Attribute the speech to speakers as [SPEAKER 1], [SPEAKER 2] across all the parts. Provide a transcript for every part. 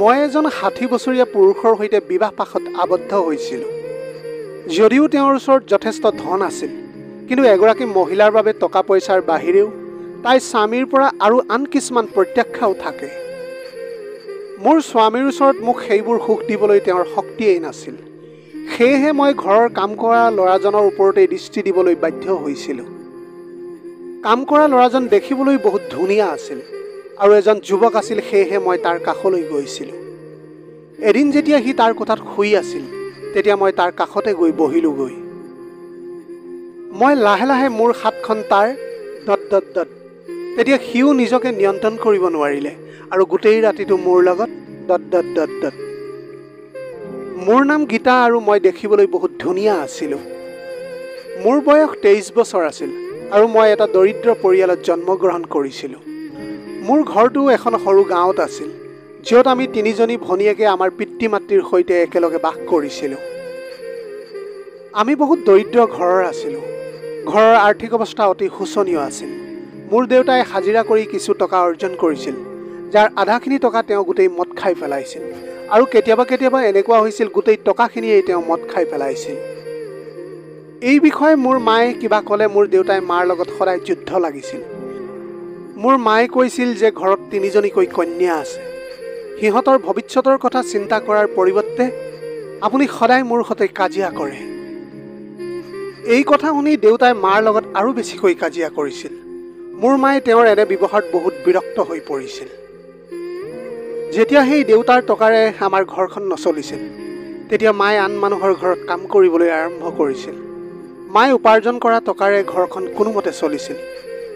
[SPEAKER 1] মই এজন ৬০ বছৰীয়া পুৰুষৰ সৈতে বিবাহপাশত আবদ্ধ হৈছিলোঁ। যদিও তেওঁৰ ওচৰত যথেষ্ট ধন আছিল, কিন্তু এগৰাকী মহিলাৰ বাবে টকা পইচাৰ বাহিৰেও তাইৰ স্বামীৰ পৰা আৰু আন কিছুমান প্ৰত্যাশাও থাকে। মোৰ স্বামীৰ ওচৰত মোক সেইবোৰ সুখ দিবলৈ তেওঁৰ শক্তিয়েই নাছিল। সেয়েহে মই ঘৰৰ কাম কৰা ল'ৰাজনৰ ওপৰতেই দৃষ্টি দিবলৈ বাধ্য হৈছিলোঁ। কাম কৰা ল'ৰাজন দেখিবলৈ বহুত ধুনীয়া আছিল আৰু এজন যুৱক আছিল, সেয়েহে মই তাৰ কাষলৈ গৈছিলোঁ। এদিন যেতিয়া সি তাৰ কোঠাত শুই আছিল, তেতিয়া মই তাৰ কাষতে গৈ বহিলোগৈ। মই লাহে লাহে মোৰ হাতখন তাৰ তেতিয়া সিও নিজকে নিয়ন্ত্ৰণ কৰিব নোৱাৰিলে আৰু গোটেই ৰাতিটো মোৰ লগত মোৰ নাম গীতা আৰু মই দেখিবলৈ বহুত ধুনীয়া আছিলোঁ। মোৰ বয়স 23 বছৰ আছিল আৰু মই এটা দৰিদ্ৰ পৰিয়ালত জন্মগ্ৰহণ কৰিছিলোঁ। মোৰ ঘৰটো এখন সৰু গাঁৱত আছিল, য'ত আমি 3জনী ভনীয়েকে আমাৰ পিতৃ মাতৃৰ সৈতে একেলগে বাস কৰিছিলোঁ। আমি বহুত দৰিদ্ৰ ঘৰৰ আছিলোঁ। ঘৰৰ আৰ্থিক অৱস্থা অতি শোচনীয় আছিল। মোৰ দেউতাই হাজিৰা কৰি কিছু টকা অৰ্জন কৰিছিল, যাৰ আধাখিনি টকা তেওঁ গোটেই মদ খাই পেলাইছিল, আৰু কেতিয়াবা কেতিয়াবা এনেকুৱা হৈছিল গোটেই টকাখিনিয়েই তেওঁ মদ খাই পেলাইছিল। এই বিষয়ে মোৰ মায়ে কিবা ক'লে মোৰ দেউতাই মাৰ লগত সদায় যুদ্ধ লাগিছিল। মোৰ মায়ে কৈছিল যে ঘৰত 3জনীকৈ কন্যা আছে, সিহঁতৰ ভৱিষ্যতৰ কথা চিন্তা কৰাৰ পৰিৱৰ্তে আপুনি সদায় মোৰ সৈতে কাজিয়া কৰে। এই কথা শুনি দেউতাই মাৰ লগত আৰু বেছিকৈ কাজিয়া কৰিছিল। মোৰ মায়ে তেওঁৰ এনে ব্যৱহাৰত বহুত বিৰক্ত হৈ পৰিছিল। যেতিয়া সেই দেউতাৰ টকাৰে আমাৰ ঘৰখন নচলিছিল, তেতিয়া মায়ে আন মানুহৰ ঘৰত কাম কৰিবলৈ আৰম্ভ কৰিছিল। মায়ে উপাৰ্জন কৰা টকাৰে ঘৰখন কোনোমতে চলিছিল,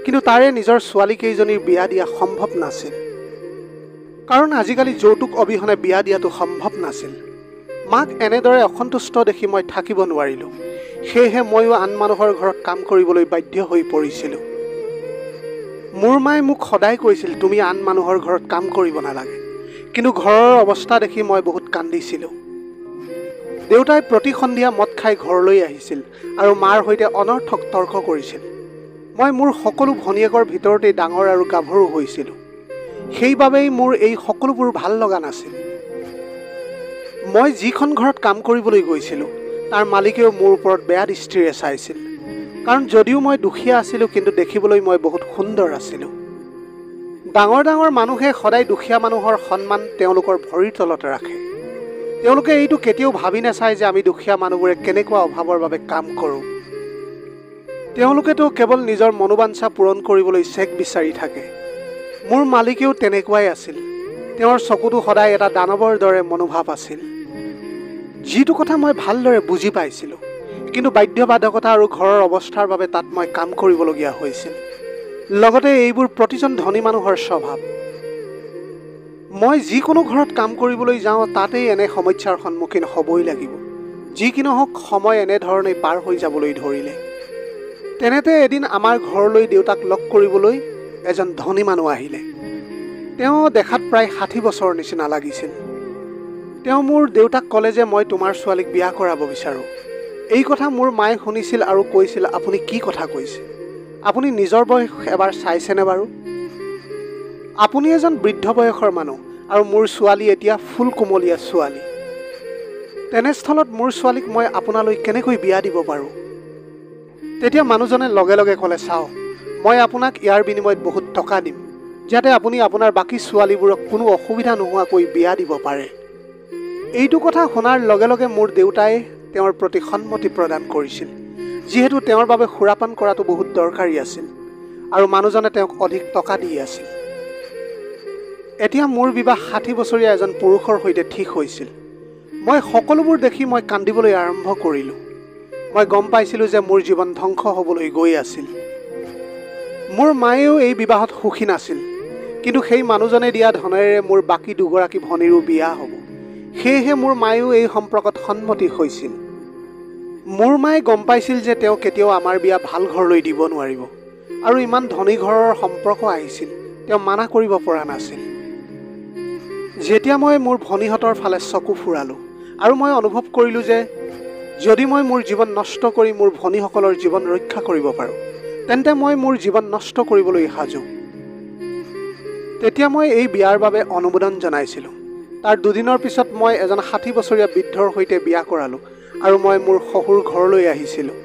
[SPEAKER 1] কিন্তু তাৰে নিজৰ ছোৱালীকেইজনীৰ বিয়া দিয়া সম্ভৱ নাছিল, কাৰণ আজিকালি যৌতুক অবিহনে বিয়া দিয়াটো সম্ভৱ নাছিল। মাক এনেদৰে অসন্তুষ্ট দেখি মই থাকিব নোৱাৰিলোঁ। সেয়েহে ময়ো আন মানুহৰ ঘৰত কাম কৰিবলৈ বাধ্য হৈ পৰিছিলোঁ। মোৰ মায়ে মোক সদায় কৈছিল, তুমি আন মানুহৰ ঘৰত কাম কৰিব নালাগে, কিন্তু ঘৰৰ অৱস্থা দেখি মই বহুত কান্দিছিলোঁ। দেউতাই প্ৰতি সন্ধিয়া মদ খাই ঘৰলৈ আহিছিল আৰু মাৰ সৈতে অনৰ্থক তৰ্ক কৰিছিল। মই মোৰ সকলো ভনীয়েকৰ ভিতৰতেই ডাঙৰ আৰু গাভৰু হৈছিলোঁ। সেইবাবেই মোৰ এই সকলোবোৰ ভাল লগা নাছিল। মই যিখন ঘৰত কাম কৰিবলৈ গৈছিলোঁ, তাৰ মালিকেও মোৰ ওপৰত বেয়া দৃষ্টিৰে চাইছিল, কাৰণ যদিও মই দুখীয়া আছিলোঁ, কিন্তু দেখিবলৈ মই বহুত সুন্দৰ আছিলোঁ। ডাঙৰ ডাঙৰ মানুহে সদায় দুখীয়া মানুহৰ সন্মান তেওঁলোকৰ ভৰিৰ তলতে ৰাখে। তেওঁলোকে এইটো কেতিয়াও ভাবি নাচায় যে আমি দুখীয়া মানুহবোৰে কেনেকুৱা অভাৱৰ বাবে কাম কৰোঁ। তেওঁলোকেতো কেৱল নিজৰ মনোবাঞ্ছা পূৰণ কৰিবলৈ চেক বিচাৰি থাকে। মোৰ মালিকেও তেনেকুৱাই আছিল। তেওঁৰ চকুতো সদায় এটা দানৱৰ দৰে মনোভাৱ আছিল, যিটো কথা মই ভালদৰে বুজি পাইছিলোঁ, কিন্তু বাধ্যবাধকতা আৰু ঘৰৰ অৱস্থাৰ বাবে তাত মই কাম কৰিবলগীয়া হৈছিল। লগতে এইবোৰ প্ৰতিজন ধনী মানুহৰ স্বভাৱ। মই যিকোনো ঘৰত কাম কৰিবলৈ যাওঁ, তাতেই এনে সমস্যাৰ সন্মুখীন হ'বই লাগিব। যি কি নহওক, সময় এনেধৰণেই পাৰ হৈ যাবলৈ ধৰিলে। তেনেতে এদিন আমাৰ ঘৰলৈ দেউতাক লগ কৰিবলৈ এজন ধনী মানুহ আহিলে। তেওঁ দেখাত প্ৰায় 60 বছৰ নিচিনা লাগিছিল। তেওঁ মোৰ দেউতাক ক'লে যে মই তোমাৰ ছোৱালীক বিয়া কৰাব বিচাৰোঁ। এই কথা মোৰ মায়ে শুনিছিল আৰু কৈছিল, আপুনি কি কথা কৈছে? আপুনি নিজৰ বয়স এবাৰ চাইছেনে বাৰু? আপুনি এজন বৃদ্ধ বয়সৰ মানুহ আৰু মোৰ ছোৱালী এতিয়া ফুল কোমলীয়া ছোৱালী। তেনেস্থলত মোৰ ছোৱালীক মই আপোনালৈ কেনেকৈ বিয়া দিব পাৰোঁ? তেতিয়া মানুহজনে লগে লগে ক'লে, চাওক, মই আপোনাক ইয়াৰ বিনিময়ত বহুত টকা দিম, যাতে আপুনি আপোনাৰ বাকী ছোৱালীবোৰক কোনো অসুবিধা নোহোৱাকৈ বিয়া দিব পাৰে। এইটো কথা শুনাৰ লগে লগে মোৰ দেউতাই তেওঁৰ প্ৰতি সন্মতি প্ৰদান কৰিছিল, যিহেতু তেওঁৰ বাবে সুৰাপান কৰাটো বহুত দৰকাৰী আছিল আৰু মানুহজনে তেওঁক অধিক টকা দি আছিল। এতিয়া মোৰ বিবাহ 60 বছৰীয়া এজন পুৰুষৰ সৈতে ঠিক হৈছিল। মই সকলোবোৰ দেখি মই কান্দিবলৈ আৰম্ভ কৰিলোঁ। মই গম পাইছিলোঁ যে মোৰ জীৱন ধ্বংস হ'বলৈ গৈ আছিল। মোৰ মায়েও এই বিবাহত সুখী নাছিল, কিন্তু সেই মানুহজনে দিয়া ধনেৰে মোৰ বাকী 2গৰাকী ভনীৰো বিয়া হ'ব। সেয়েহে মোৰ মায়েও এই সম্পৰ্কত সন্মতি হৈছিল। মোৰ মায়ে গম পাইছিল যে তেওঁ কেতিয়াও আমাৰ বিয়া ভাল ঘৰলৈ দিব নোৱাৰিব, আৰু ইমান ধনী ঘৰৰ সম্পৰ্ক আহিছিল, তেওঁ মানা কৰিব পৰা নাছিল। যেতিয়া মই মোৰ ভনীহঁতৰ ফালে চকু ফুৰালোঁ আৰু মই অনুভৱ কৰিলোঁ যে যদি মই মোৰ জীৱন নষ্ট কৰি মোৰ ভনীসকলৰ জীৱন ৰক্ষা কৰিব পাৰোঁ, তেন্তে মই মোৰ জীৱন নষ্ট কৰিবলৈ সাজু। তেতিয়া মই এই বিয়াৰ বাবে অনুমোদন জনাইছিলোঁ। তাৰ দুদিনৰ পিছত মই এজন 60 বছৰীয়া বৃদ্ধৰ সৈতে বিয়া কৰালোঁ আৰু মই মোৰ শহুৰ ঘৰলৈ আহিছিলোঁ।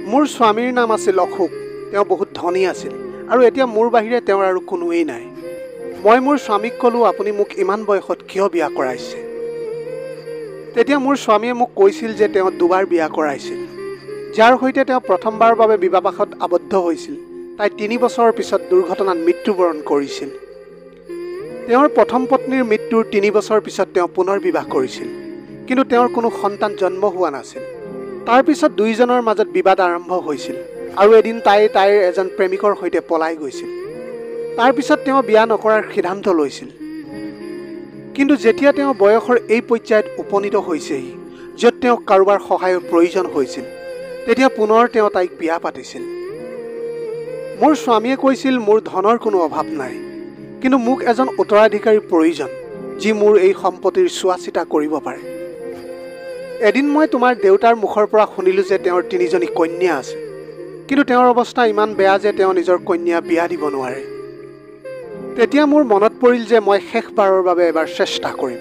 [SPEAKER 1] মোৰ স্বামীৰ নাম আছিল অশোক। তেওঁ বহুত ধনী আছিল আৰু এতিয়া মোৰ বাহিৰে তেওঁৰ আৰু কোনোৱেই নাই। মই মোৰ স্বামীক ক'লোঁ, আপুনি মোক ইমান বয়সত কিয় বিয়া কৰাইছে? তেতিয়া মোৰ স্বামীয়ে মোক কৈছিল যে তেওঁ দুবাৰ বিয়া কৰাইছিল। যাৰ সৈতে তেওঁ প্ৰথমবাৰৰ বাবে বিবাহপাশত আবদ্ধ হৈছিল, তাই 3 বছৰৰ পিছত দুৰ্ঘটনাত মৃত্যুবৰণ কৰিছিল। তেওঁৰ প্ৰথম পত্নীৰ মৃত্যুৰ 3 বছৰ পিছত তেওঁ পুনৰ বিবাহ কৰিছিল, কিন্তু তেওঁৰ কোনো সন্তান জন্ম হোৱা নাছিল। তাৰ পিছত দুয়োজনৰ মাজত বিবাদ আৰম্ভ হৈছিল আৰু এদিন তাইৰ এজন প্ৰেমিকৰ সৈতে পলাই গৈছিল। তাৰ পিছত তেওঁ বিয়া নকৰাৰ সিদ্ধান্ত লৈছিল। কিন্তু যেতিয়া তেওঁ বয়সৰ এই পৰ্যায়ত উপনীত হৈছেহি, য'ত তেওঁক কাৰোবাৰ সহায়ৰ প্ৰয়োজন হৈছিল, তেতিয়া পুনৰ তেওঁ তাইক বিয়া পাতিছিল। মোৰ স্বামীয়ে কৈছিল, মোৰ ধনৰ কোনো অভাৱ নাই, কিন্তু মোক এজন উত্তৰাধিকাৰীৰ প্ৰয়োজন, যি মোৰ এই সম্পত্তিৰ চোৱা চিতা কৰিব পাৰে। এদিন মই তোমাৰ দেউতাৰ মুখৰ পৰা শুনিলোঁ যে তেওঁৰ 3জনী কন্যা আছে, কিন্তু তেওঁৰ অৱস্থা ইমান বেয়া যে তেওঁ নিজৰ কন্যা বিয়া দিব নোৱাৰে। তেতিয়া মোৰ মনত পৰিল যে মই শেষবাৰৰ বাবে এবাৰ চেষ্টা কৰিম।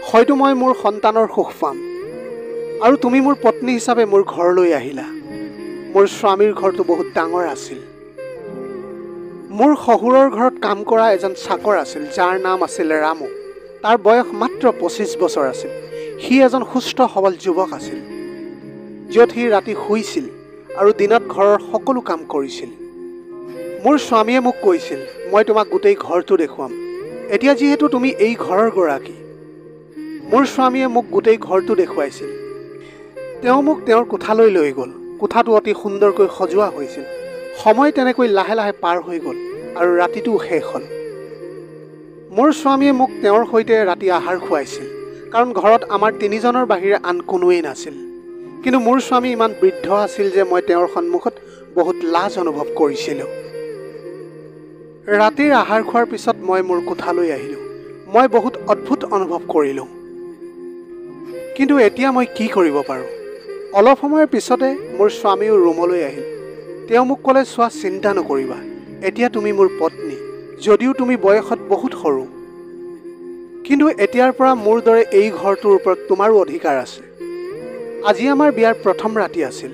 [SPEAKER 1] হয়তো মই মোৰ সন্তানৰ সুখ পাম। আৰু তুমি মোৰ পত্নী হিচাপে মোৰ ঘৰলৈ আহিলা। মোৰ স্বামীৰ ঘৰটো বহুত ডাঙৰ আছিল। মোৰ শহুৰৰ ঘৰত কাম কৰা এজন চাকৰ আছিল, যাৰ নাম আছিল ৰামু। তাৰ বয়স মাত্ৰ 25 বছৰ আছিল। সি এজন সুস্থ সবল যুৱক আছিল, য'ত সি ৰাতি শুইছিল আৰু দিনত ঘৰৰ সকলো কাম কৰিছিল। মোৰ স্বামীয়ে মোক কৈছিল, মই তোমাক গোটেই ঘৰটো দেখুৱাম। এতিয়া যিহেতু তুমি এই ঘৰৰ গৰাকী। মোৰ স্বামীয়ে মোক গোটেই ঘৰটো দেখুৱাইছিল। তেওঁ মোক তেওঁৰ কোঠালৈ লৈ গ'ল। কোঠাটো অতি সুন্দৰকৈ সজোৱা হৈছিল। সময় তেনেকৈ লাহে লাহে পাৰ হৈ গ'ল আৰু ৰাতিটোও শেষ হ'ল। মোৰ স্বামীয়ে মোক তেওঁৰ সৈতে ৰাতি আহাৰ খুৱাইছিল, কাৰণ ঘৰত আমাৰ 3জনৰ বাহিৰে আন কোনোৱেই নাছিল। কিন্তু মোৰ স্বামী ইমান বৃদ্ধ আছিল যে মই তেওঁৰ সন্মুখত বহুত লাজ অনুভৱ কৰিছিলোঁ। ৰাতিৰ আহাৰ খোৱাৰ পিছত মই মোৰ কোঠালৈ আহিলোঁ। মই বহুত অদ্ভুত অনুভৱ কৰিলোঁ। কিন্তু এতিয়া মই কি কৰিব পাৰোঁ? অলপ সময়ৰ পিছতে মোৰ স্বামীও ৰুমলৈ আহিল। তেওঁ মোক ক'লে, চোৱা, চিন্তা নকৰিবা। এতিয়া তুমি মোৰ পত্নী, যদিও তুমি বয়সত বহুত সৰু। কিন্তু এতিয়াৰ পৰা মোৰ দৰে এই ঘৰটোৰ ওপৰত তোমাৰো অধিকাৰ আছে। আজি আমাৰ বিয়াৰ প্ৰথম ৰাতি আছিল।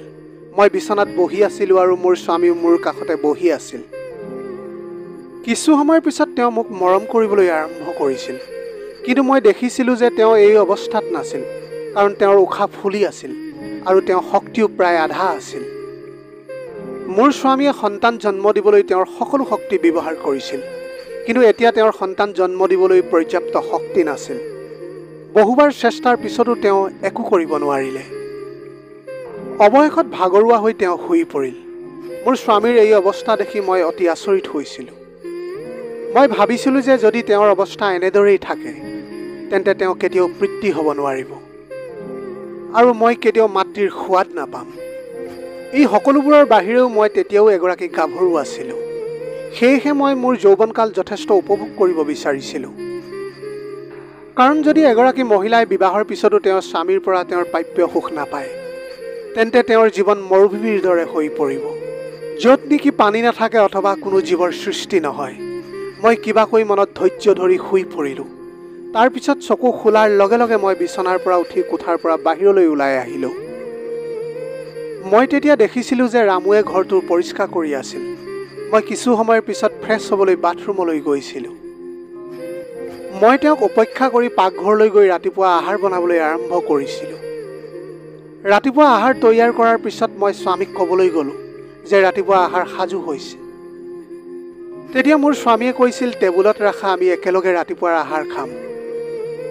[SPEAKER 1] মই বিচনাত বহি আছিলোঁ আৰু মোৰ স্বামীও মোৰ কাষতে বহি আছিল। কিছু সময়ৰ পিছত তেওঁ মোক মৰম কৰিবলৈ আৰম্ভ কৰিছিল। কিন্তু মই দেখিছিলোঁ যে তেওঁ এই অৱস্থাত নাছিল, কাৰণ তেওঁৰ উশাহ ফুলি আছিল আৰু তেওঁৰ শক্তিও প্ৰায় আধা আছিল। মোৰ স্বামীয়ে সন্তান জন্ম দিবলৈ তেওঁৰ সকলো শক্তি ব্যৱহাৰ কৰিছিল, কিন্তু এতিয়া তেওঁৰ সন্তান জন্ম দিবলৈ পৰ্যাপ্ত শক্তি নাছিল। বহুবাৰ চেষ্টাৰ পিছতো তেওঁ একো কৰিব নোৱাৰিলে। অৱশেষত ভাগৰুৱা হৈ তেওঁ শুই পৰিল। মোৰ স্বামীৰ এই অৱস্থা দেখি মই অতি আচৰিত হৈছিলোঁ। মই ভাবিছিলোঁ যে যদি তেওঁৰ অৱস্থা এনেদৰেই থাকে, তেন্তে তেওঁ কেতিয়াও পিতৃ হ'ব নোৱাৰিব আৰু মই কেতিয়াও মাতৃৰ সোৱাদ নাপাম। এই সকলোবোৰৰ বাহিৰেও মই তেতিয়াও এগৰাকী গাভৰু আছিলোঁ। সেয়েহে মই মোৰ যৌৱনকাল যথেষ্ট উপভোগ কৰিব বিচাৰিছিলোঁ। কাৰণ যদি এগৰাকী মহিলাই বিবাহৰ পিছতো তেওঁৰ স্বামীৰ পৰা তেওঁৰ প্ৰাপ্য সুখ নাপায়, তেন্তে তেওঁৰ জীৱন মৰুভূমিৰ দৰে হৈ পৰিব, য'ত নেকি পানী নাথাকে অথবা কোনো জীৱৰ সৃষ্টি নহয়। মই কিবাকৈ মনত ধৈৰ্য ধৰি শুই পৰিলোঁ। তাৰ পিছত চকু খোলাৰ লগে লগে মই বিচনাৰ পৰা উঠি কোঠাৰ পৰা বাহিৰলৈ ওলাই আহিলোঁ। মই তেতিয়া দেখিছিলোঁ যে ৰামুৱে ঘৰটো পৰিষ্কাৰ কৰি আছিল। মই কিছু সময়ৰ পিছত ফ্ৰেছ হ'বলৈ বাথৰুমলৈ গৈছিলোঁ। মই তেওঁক অপেক্ষা কৰি পাকঘৰলৈ গৈ ৰাতিপুৱা আহাৰ বনাবলৈ আৰম্ভ কৰিছিলোঁ। ৰাতিপুৱা আহাৰ তৈয়াৰ কৰাৰ পিছত মই স্বামীক ক'বলৈ গ'লোঁ যে ৰাতিপুৱা আহাৰ সাজু হৈছে। তেতিয়া মোৰ স্বামীয়ে কৈছিল, টেবুলত ৰাখা, আমি একেলগে ৰাতিপুৱাৰ আহাৰ খাম।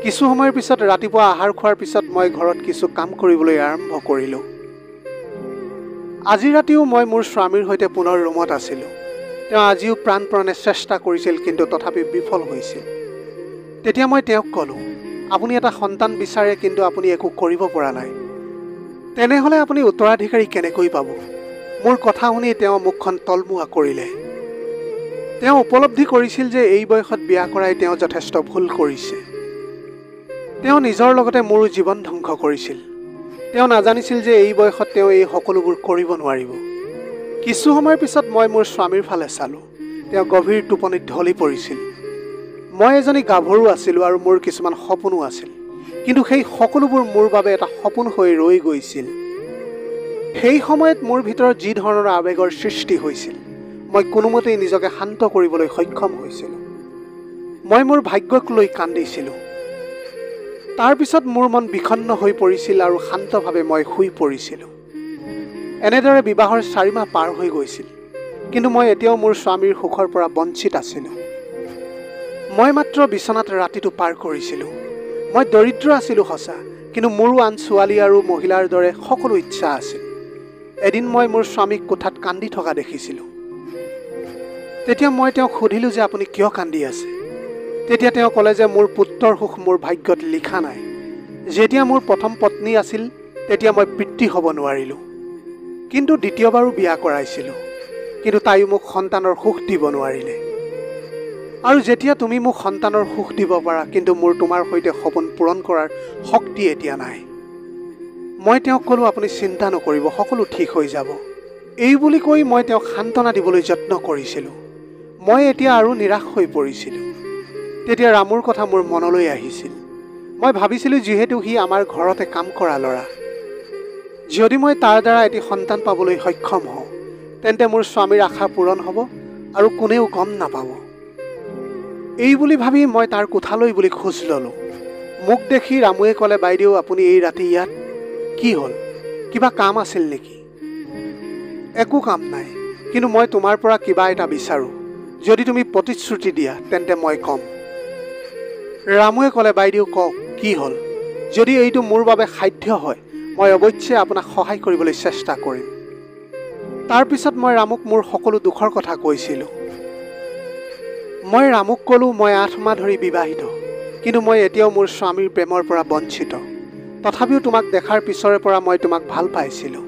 [SPEAKER 1] কিছু সময়ৰ পিছত ৰাতিপুৱা আহাৰ খোৱাৰ পিছত মই ঘৰত কিছু কাম কৰিবলৈ আৰম্ভ কৰিলোঁ। আজি ৰাতিও মই মোৰ স্বামীৰ সৈতে পুনৰ ৰুমত আছিলোঁ। তেওঁ আজিও প্ৰাণপণে চেষ্টা কৰিছিল, কিন্তু তথাপি বিফল হৈছিল। তেতিয়া মই তেওঁক ক'লোঁ, আপুনি এটা সন্তান বিচাৰে, কিন্তু আপুনি একো কৰিব পৰা নাই। তেনেহ'লে আপুনি উত্তৰাধিকাৰী কেনেকৈ পাব? মোৰ কথা শুনি তেওঁ মুখখন তলমুৱা কৰিলে। তেওঁ উপলব্ধি কৰিছিল যে এই বয়সত বিয়া কৰাই তেওঁ যথেষ্ট ভুল কৰিছে। তেওঁ নিজৰ লগতে মোৰো জীৱন ধ্বংস কৰিছিল। তেওঁ নাজানিছিল যে এই বয়সত তেওঁ এই সকলোবোৰ কৰিব নোৱাৰিব। কিছু সময়ৰ পিছত মই মোৰ স্বামীৰ ফালে চালোঁ। তেওঁ গভীৰ টোপনিত ঢলি পৰিছিল। মই এজনী গাভৰু আছিলোঁ আৰু মোৰ কিছুমান সপোনো আছিল, কিন্তু সেই সকলোবোৰ মোৰ বাবে এটা সপোন হৈ ৰৈ গৈছিল। সেই সময়ত মোৰ ভিতৰত যি ধৰণৰ আৱেগৰ সৃষ্টি হৈছিল, মই কোনোমতেই নিজকে শান্ত কৰিবলৈ সক্ষম হৈছিলোঁ। মই মোৰ ভাগ্যক লৈ কান্দিছিলোঁ। তাৰপিছত মোৰ মন বিষণ্ণ হৈ পৰিছিল আৰু শান্তভাৱে মই শুই পৰিছিলোঁ। এনেদৰে বিবাহৰ 4 মাহ পাৰ হৈ গৈছিল, কিন্তু মই এতিয়াও মোৰ স্বামীৰ সুখৰ পৰা বঞ্চিত আছিলোঁ। মই মাত্ৰ বিচনাত ৰাতিটো পাৰ কৰিছিলোঁ। মই দৰিদ্ৰ আছিলোঁ সঁচা, কিন্তু মোৰো আন ছোৱালী আৰু মহিলাৰ দৰে সকলো ইচ্ছা আছিল। এদিন মই মোৰ স্বামীক কোঠাত কান্দি থকা দেখিছিলোঁ। তেতিয়া মই তেওঁক সুধিলোঁ যে আপুনি কিয় কান্দি আছে? তেতিয়া তেওঁ ক'লে যে মোৰ পুত্ৰৰ সুখ মোৰ ভাগ্যত লিখা নাই। যেতিয়া মোৰ প্ৰথম পত্নী আছিল তেতিয়া মই পিতৃ হ'ব নোৱাৰিলোঁ, কিন্তু দ্বিতীয়বাৰো বিয়া কৰাইছিলোঁ, কিন্তু তাইও মোক সন্তানৰ সুখ দিব নোৱাৰিলে। আৰু যেতিয়া তুমি মোক সন্তানৰ সুখ দিব পাৰা, কিন্তু মোৰ তোমাৰ সৈতে সপোন পূৰণ কৰাৰ শক্তি এতিয়া নাই। মই তেওঁক ক'লোঁ আপুনি চিন্তা নকৰিব, সকলো ঠিক হৈ যাব। এই বুলি কৈ মই তেওঁক সান্তনা দিবলৈ যত্ন কৰিছিলোঁ। মই এতিয়া আৰু নিৰাশ হৈ পৰিছিলোঁ। তেতিয়া ৰামুৰ কথা মোৰ মনলৈ আহিছিল। মই ভাবিছিলোঁ যিহেতু সি আমাৰ ঘৰতে কাম কৰা ল'ৰা, যদি মই তাৰ দ্বাৰা এটি সন্তান পাবলৈ সক্ষম হওঁ, তেন্তে মোৰ স্বামীৰ আশা পূৰণ হ'ব আৰু কোনেও গম নাপাব। এই বুলি ভাবি মই তাৰ কোঠালৈ বুলি খোজ ল'লোঁ। মোক দেখি ৰামুৱে ক'লে, বাইদেউ আপুনি এই ৰাতি ইয়াত? কি হ'ল, কিবা কাম আছিল নেকি? একো কাম নাই, কিন্তু মই তোমাৰ পৰা কিবা এটা বিচাৰোঁ। যদি তুমি প্ৰতিশ্ৰুতি দিয়া তেন্তে মই ক'ম। ৰামুৱে ক'লে, বাইদেউ কওক কি হ'ল? যদি এইটো মোৰ বাবে সাধ্য হয়, মই অৱশ্যে আপোনাক সহায় কৰিবলৈ চেষ্টা কৰিম। তাৰপিছত মই ৰামুক মোৰ সকলো দুখৰ কথা কৈছিলোঁ। মই ৰামুক ক'লোঁ, মই 8 মাহ ধৰি বিবাহিত, কিন্তু মই এতিয়াও মোৰ স্বামীৰ প্ৰেমৰ পৰা বঞ্চিত। তথাপিও তোমাক দেখাৰ পিছৰে পৰা মই তোমাক ভাল পাইছিলোঁ।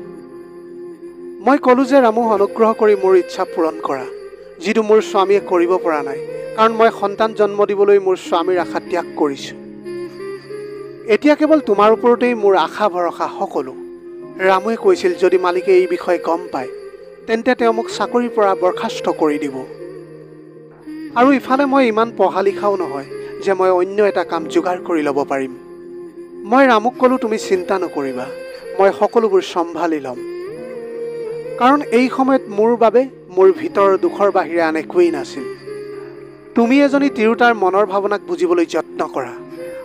[SPEAKER 1] মই ক'লোঁ যে ৰামু, অনুগ্ৰহ কৰি মোৰ ইচ্ছা পূৰণ কৰা, যিটো মোৰ স্বামীয়ে কৰিব পৰা নাই, কাৰণ মই সন্তান জন্ম দিবলৈ মোৰ স্বামীৰ আশা ত্যাগ কৰিছোঁ। এতিয়া কেৱল তোমাৰ ওপৰতেই মোৰ আশা ভৰসা সকলো। ৰামুৱে কৈছিল, যদি মালিকে এই বিষয়ে গম পায় তেন্তে তেওঁ মোক চাকৰিৰ পৰা বৰ্খাস্ত কৰি দিব। আৰু ইফালে মই ইমান পঢ়া লিখাও নহয় যে মই অন্য এটা কাম যোগাৰ কৰি ল'ব পাৰিম। মই ৰামুক ক'লোঁ, তুমি চিন্তা নকৰিবা, মই সকলোবোৰ চম্ভালি ল'ম। কাৰণ এই সময়ত মোৰ বাবে মোৰ ভিতৰৰ দুখৰ বাহিৰে আন একোৱেই নাছিল। তুমি এজনী তিৰোতাৰ মনৰ ভাৱনাক বুজিবলৈ যত্ন কৰা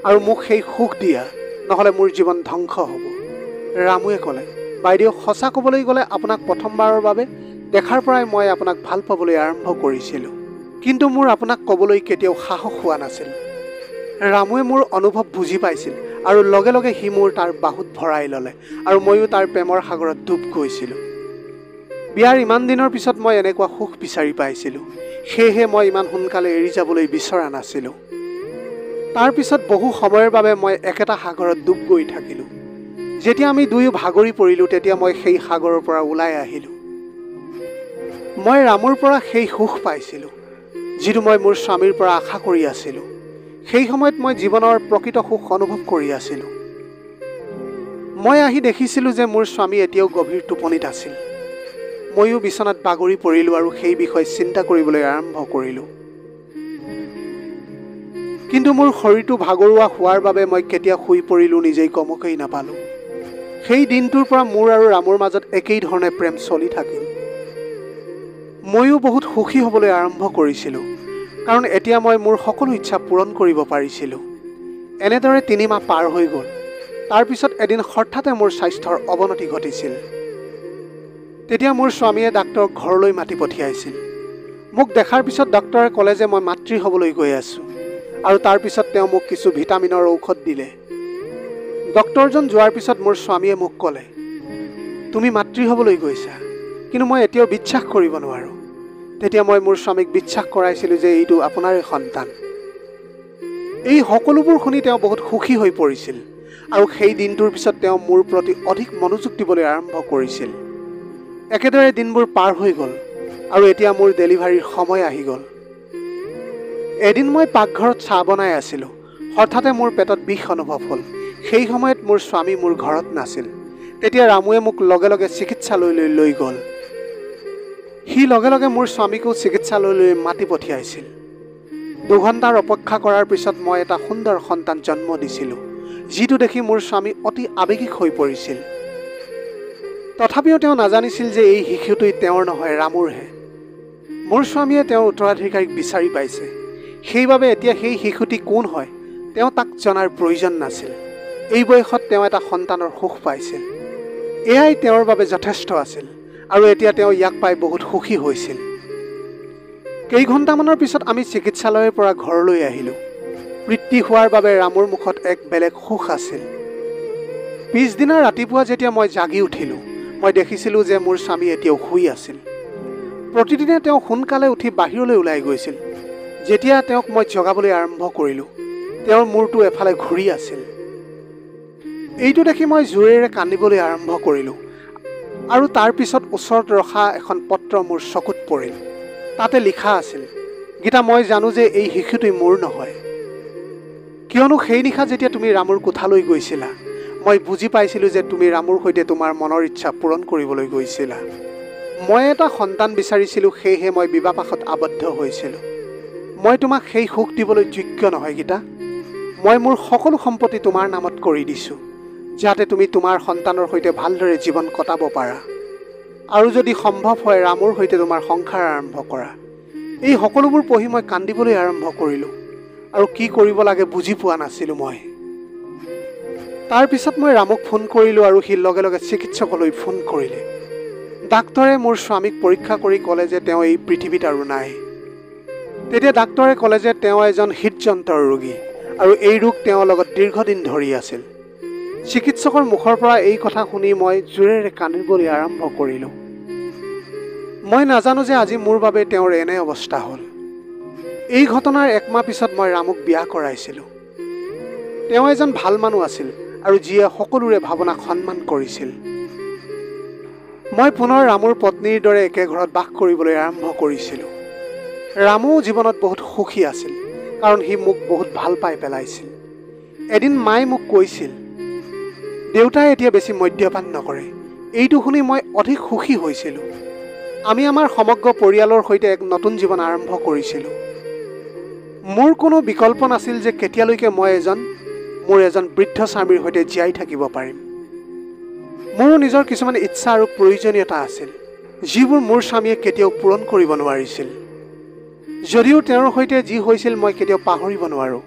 [SPEAKER 1] আৰু মোক সেই সুখ দিয়া, নহ'লে মোৰ জীৱন ধ্বংস হ'ব। ৰামুৱে ক'লে, বাইদেউ সঁচা ক'বলৈ গ'লে আপোনাক প্ৰথমবাৰৰ বাবে দেখাৰ পৰাই মই আপোনাক ভাল পাবলৈ আৰম্ভ কৰিছিলোঁ, কিন্তু মোৰ আপোনাক ক'বলৈ কেতিয়াও সাহস হোৱা নাছিল। ৰামুৱে মোৰ অনুভৱ বুজি পাইছিল আৰু লগে লগে সি মোৰ তাৰ বাহুত ভৰাই ল'লে আৰু ময়ো তাৰ প্ৰেমৰ সাগৰত ডুব গৈছিলোঁ। বিয়াৰ ইমান দিনৰ পিছত মই এনেকুৱা সুখ বিচাৰি পাইছিলোঁ, সেয়েহে মই ইমান সোনকালে এৰি যাবলৈ বিচৰা নাছিলোঁ। তাৰপিছত বহু সময়ৰ বাবে মই একেটা সাগৰত ডুব গৈ থাকিলোঁ। যেতিয়া আমি দুয়ো ভাগৰি পৰিলোঁ, তেতিয়া মই সেই সাগৰৰ পৰা ওলাই আহিলোঁ। মই ৰামুৰ পৰা সেই সুখ পাইছিলোঁ, যিটো মই মোৰ স্বামীৰ পৰা আশা কৰি আছিলোঁ। সেই সময়ত মই জীৱনৰ প্ৰকৃত সুখ অনুভৱ কৰি আছিলোঁ। মই আহি দেখিছিলোঁ যে মোৰ স্বামী এতিয়াও গভীৰ টোপনিত আছিল। ময়ো বিচনাত বাগৰি পৰিলোঁ আৰু সেই বিষয়ে চিন্তা কৰিবলৈ আৰম্ভ কৰিলোঁ। কিন্তু মোৰ শৰীৰটো ভাগৰুৱা হোৱাৰ বাবে মই কেতিয়া শুই পৰিলোঁ নিজেই গমকেই নাপালোঁ। সেই দিনটোৰ পৰা মোৰ আৰু ৰামৰ মাজত একেই ধৰণে প্ৰেম চলি থাকিল। ময়ো বহুত সুখী হ'বলৈ আৰম্ভ কৰিছিলোঁ, কাৰণ এতিয়া মই মোৰ সকলো ইচ্ছা পূৰণ কৰিব পাৰিছিলোঁ। এনেদৰে 3 মাহ পাৰ হৈ গ'ল। তাৰপিছত এদিন হঠাতে মোৰ স্বাস্থ্যৰ অৱনতি ঘটিছিল। তেতিয়া মোৰ স্বামীয়ে ডাক্তৰক ঘৰলৈ মাতি পঠিয়াইছিল। মোক দেখাৰ পিছত ডাক্তৰে ক'লে যে মই মাতৃ হ'বলৈ গৈ আছোঁ, আৰু তাৰপিছত তেওঁ মোক কিছু ভিটামিনৰ ঔষধ দিলে। ডক্তৰজন যোৱাৰ পিছত মোৰ স্বামীয়ে মোক ক'লে, তুমি মাতৃ হ'বলৈ গৈছা, কিন্তু মই এতিয়াও বিশ্বাস কৰিব নোৱাৰোঁ। তেতিয়া মই মোৰ স্বামীক বিশ্বাস কৰাইছিলোঁ যে এইটো আপোনাৰে সন্তান। এই সকলোবোৰ শুনি তেওঁ বহুত সুখী হৈ পৰিছিল, আৰু সেই দিনটোৰ পিছত তেওঁ মোৰ প্ৰতি অধিক মনোযোগ দিবলৈ আৰম্ভ কৰিছিল। একেদৰে দিনবোৰ পাৰ হৈ গ'ল, আৰু এতিয়া মোৰ ডেলিভাৰীৰ সময় আহি গ'ল। এদিন মই পাকঘৰত চাহ বনাই আছিলোঁ। হঠাতে মোৰ পেটত বিষ অনুভৱ হ'ল। সেই সময়ত মোৰ স্বামী মোৰ ঘৰত নাছিল। তেতিয়া ৰামুৱে মোক লগে লগে চিকিৎসালয়লৈ লৈ গ'ল। সি লগে লগে মোৰ স্বামীকো চিকিৎসালয়লৈ মাতি পঠিয়াইছিল। 2 ঘণ্টাৰ অপেক্ষা কৰাৰ পিছত মই এটা সুন্দৰ সন্তান জন্ম দিছিলোঁ, যিটো দেখি মোৰ স্বামী অতি আৱেগিক হৈ পৰিছিল। তথাপিও তেওঁ নাজানিছিল যে এই শিশুটোই তেওঁৰ নহয়, ৰামুৰহে। মোৰ স্বামীয়ে তেওঁৰ উত্তৰাধিকাৰীক বিচাৰি পাইছে, সেইবাবে এতিয়া সেই শিশুটি কোন হয় তেওঁ তাক জনাৰ প্ৰয়োজন নাছিল। এই বয়সত তেওঁ এটা সন্তানৰ সুখ পাইছিল, এয়াই তেওঁৰ বাবে যথেষ্ট আছিল, আৰু এতিয়া তেওঁ ইয়াক পাই বহুত সুখী হৈছিল। কেইঘণ্টামানৰ পিছত আমি চিকিৎসালয়ৰ পৰা ঘৰলৈ আহিলোঁ। পিতৃ হোৱাৰ বাবে ৰামুৰ মুখত এক বেলেগ সুখ আছিল। পিছদিনা ৰাতিপুৱা যেতিয়া মই জাগি উঠিলোঁ, মই দেখিছিলোঁ যে মোৰ স্বামী এতিয়াও শুই আছিল। প্ৰতিদিনে তেওঁ সোনকালে উঠি বাহিৰলৈ ওলাই গৈছিল। যেতিয়া তেওঁক মই জগাবলৈ আৰম্ভ কৰিলোঁ, তেওঁৰ মূৰটো এফালে ঘূৰি আছিল। এইটো দেখি মই জোৰেৰে কান্দিবলৈ আৰম্ভ কৰিলোঁ, আৰু তাৰ পিছত ওচৰত ৰখা এখন পত্ৰ মোৰ চকুত পৰিল। তাতে লিখা আছিল, গীতা, মই জানো যে এই শিশুটোই মোৰ নহয়, কিয়নো সেই নিশা যেতিয়া তুমি ৰামুৰ কোঠালৈ গৈছিলা, মই বুজি পাইছিলোঁ যে তুমি ৰামুৰ সৈতে তোমাৰ মনৰ ইচ্ছা পূৰণ কৰিবলৈ গৈছিলা। মই এটা সন্তান বিচাৰিছিলোঁ, সেয়েহে মই বিবাহপাশত আবদ্ধ হৈছিলোঁ। মই তোমাক সেই সুখ দিবলৈ যোগ্য নহয় গীতা। মই মোৰ সকলো সম্পত্তি তোমাৰ নামত কৰি দিছোঁ, যাতে তুমি তোমাৰ সন্তানৰ সৈতে ভালদৰে জীৱন কটাব পাৰা, আৰু যদি সম্ভৱ হয় ৰামুৰ সৈতে তোমাৰ সংসাৰ আৰম্ভ কৰা। এই সকলোবোৰ পঢ়ি মই কান্দিবলৈ আৰম্ভ কৰিলোঁ, আৰু কি কৰিব লাগে বুজি পোৱা নাছিলোঁ মই। তাৰ পিছত মই ৰামুক ফোন কৰিলোঁ, আৰু সি লগে লগে চিকিৎসকলৈ ফোন কৰিলে। ডাক্তৰে মোৰ স্বামীক পৰীক্ষা কৰি ক'লে যে তেওঁ এই পৃথিৱীত আৰু নাই। তেতিয়া ডাক্তৰে ক'লে যে তেওঁ এজন হৃদযন্ত্ৰৰ ৰোগী, আৰু এই ৰোগ তেওঁৰ লগত দীৰ্ঘদিন ধৰি আছিল। চিকিৎসকৰ মুখৰ পৰা এই কথা শুনি মই জোৰেৰে কান্দিবলৈ আৰম্ভ কৰিলোঁ। মই নাজানো যে আজি মোৰ বাবে তেওঁৰ এনে অৱস্থা হ'ল। এই ঘটনাৰ 1 মাহ পিছত মই ৰামুক বিয়া কৰাইছিলোঁ। তেওঁ এজন ভাল মানুহ আছিল, আৰু যিয়ে সকলোৰে ভাৱনাক সন্মান কৰিছিল। মই পুনৰ ৰামুৰ পত্নীৰ দৰে একে ঘৰত বাস কৰিবলৈ আৰম্ভ কৰিছিলোঁ। ৰামু জীৱনত বহুত সুখী আছিল, কাৰণ সি মোক বহুত ভাল পাই পেলাইছিল। এদিন মায়ে মোক কৈছিল, দেউতাই এতিয়া বেছি মদ্যপান নকৰে। এইটো শুনি মই অধিক সুখী হৈছিলোঁ। আমি আমাৰ সমগ্ৰ পৰিয়ালৰ সৈতে এক নতুন জীৱন আৰম্ভ কৰিছিলোঁ। মোৰ কোনো বিকল্প নাছিল যে কেতিয়ালৈকে মই মোৰ এজন বৃদ্ধ স্বামীৰ সৈতে জীয়াই থাকিব পাৰিম। মোৰো নিজৰ কিছুমান ইচ্ছা আৰু প্ৰয়োজনীয়তা আছিল, যিবোৰ মোৰ স্বামীয়ে কেতিয়াও পূৰণ কৰিব নোৱাৰিছিল। যদিও তেওঁৰ সৈতে যি হৈছিল মই কেতিয়াও পাহৰিব নোৱাৰোঁ।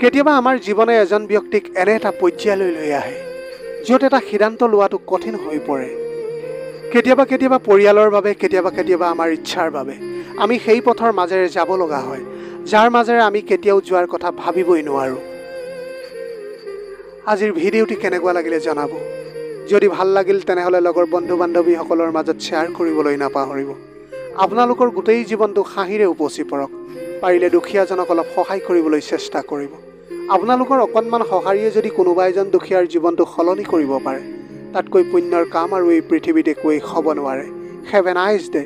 [SPEAKER 1] কেতিয়াবা আমাৰ জীৱনে এজন ব্যক্তিক এনে এটা পৰ্যায়লৈ লৈ আহে, য'ত এটা সিদ্ধান্ত লোৱাটো কঠিন হৈ পৰে। কেতিয়াবা পৰিয়ালৰ বাবে, কেতিয়াবা আমাৰ ইচ্ছাৰ বাবে আমি সেই পথৰ মাজেৰে যাব লগা হয়, যাৰ মাজেৰে আমি কেতিয়াও যোৱাৰ কথা ভাবিবই নোৱাৰোঁ। আজিৰ ভিডিঅ'টি কেনেকুৱা লাগিলে জনাব। যদি ভাল লাগিল তেনেহ'লে লগৰ বন্ধু বান্ধৱীসকলৰ মাজত শ্বেয়াৰ কৰিবলৈ নাপাহৰিব। আপোনালোকৰ গোটেই জীৱনটো হাঁহিৰে উপচি পৰক। পাৰিলে দুখীয়াজনক অলপ সহায় কৰিবলৈ চেষ্টা কৰিব। আপোনালোকৰ অকণমান সঁহাৰিয়ে যদি কোনোবা এজন দুখীয়াৰ জীৱনটো সলনি কৰিব পাৰে, তাতকৈ পুণ্যৰ কাম আৰু এই পৃথিৱীত একোৱেই হ'ব নোৱাৰে। Have a nice day.